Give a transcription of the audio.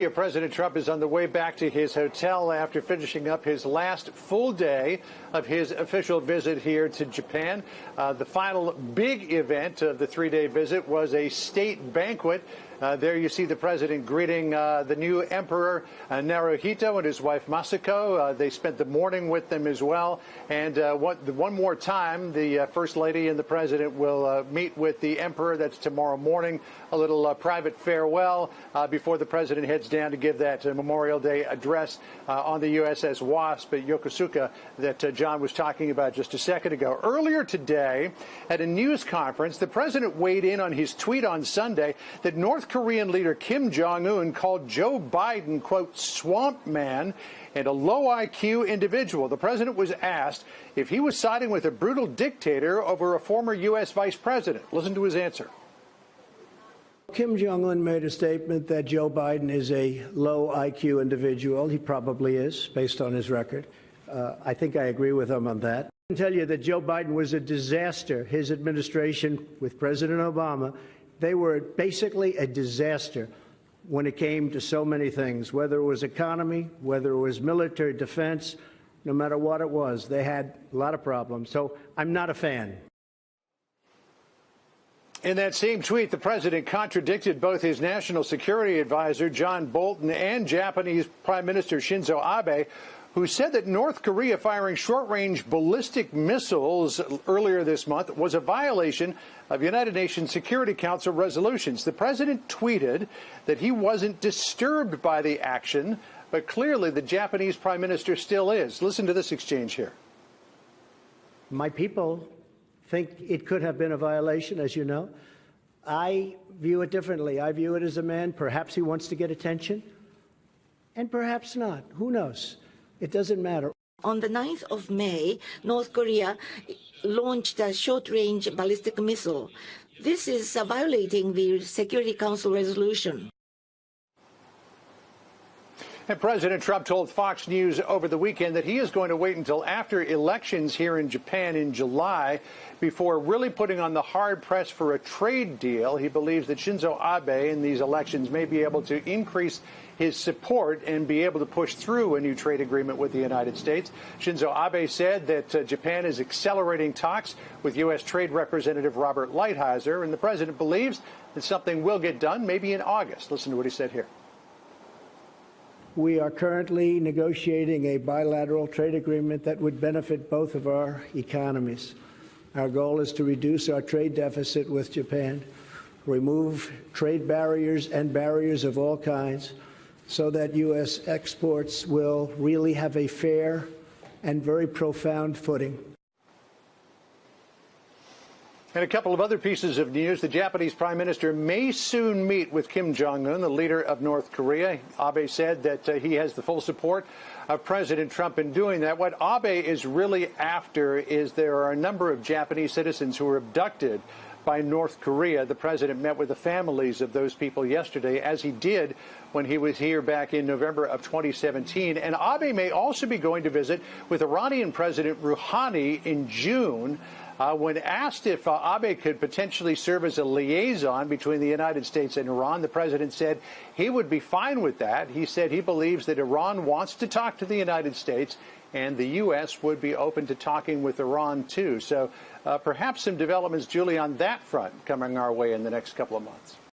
President Trump is on the way back to his hotel after finishing up his last full day of his official visit here to Japan. The final big event of the three-day visit was a state banquet. There you see the president greeting the new emperor Naruhito and his wife Masako. They spent the morning with them as well. And one more time, the First Lady and the president will meet with the emperor. That's tomorrow morning. A little private farewell before the president heads down to give that Memorial Day address on the USS Wasp at Yokosuka that John was talking about just a second ago. Earlier today, at a news conference, the president weighed in on his tweet on Sunday that North Korean leader Kim Jong-un called Joe Biden, quote, swamp man and a low IQ individual. The president was asked if he was siding with a brutal dictator over a former U.S. vice president. Listen to his answer. Kim Jong-un made a statement that Joe Biden is a low IQ individual. He probably is, based on his record. I think I agree with him on that. I can tell you that Joe Biden was a disaster. His administration with President Obama, they were basically a disaster when it came to so many things, whether it was economy, whether it was military defense, no matter what it was. They had a lot of problems. So I'm not a fan. In that same tweet, the president contradicted both his national security advisor, John Bolton, and Japanese Prime Minister Shinzo Abe, who said that North Korea firing short-range ballistic missiles earlier this month was a violation of United Nations Security Council resolutions. The president tweeted that he wasn't disturbed by the action, but clearly the Japanese Prime Minister still is. Listen to this exchange here. My people think it could have been a violation, as you know. I view it differently. I view it as a man. Perhaps he wants to get attention, and perhaps not. Who knows? It doesn't matter. On the 9th of May, North Korea launched a short-range ballistic missile. This is violating the Security Council resolution. And President Trump told Fox News over the weekend that he is going to wait until after elections here in Japan in July before really putting on the hard press for a trade deal. He believes that Shinzo Abe in these elections may be able to increase his support and be able to push through a new trade agreement with the United States. Shinzo Abe said that Japan is accelerating talks with U.S. Trade Representative Robert Lighthizer, and the president believes that something will get done maybe in August. Listen to what he said here. We are currently negotiating a bilateral trade agreement that would benefit both of our economies. Our goal is to reduce our trade deficit with Japan, remove trade barriers and barriers of all kinds, so that U.S. exports will really have a fair and very profound footing. And a couple of other pieces of news. The Japanese Prime Minister may soon meet with Kim Jong-un, the leader of North Korea. Abe said that he has the full support of President Trump in doing that. What Abe is really after is there are a number of Japanese citizens who were abducted by North Korea. The president met with the families of those people yesterday, as he did when he was here back in November of 2017. And Abe may also be going to visit with Iranian President Rouhani in June. When asked if Abe could potentially serve as a liaison between the United States and Iran, the president said he would be fine with that. He said he believes that Iran wants to talk to the United States, and the U.S. would be open to talking with Iran, too. So perhaps some developments, Julie, on that front coming our way in the next couple of months.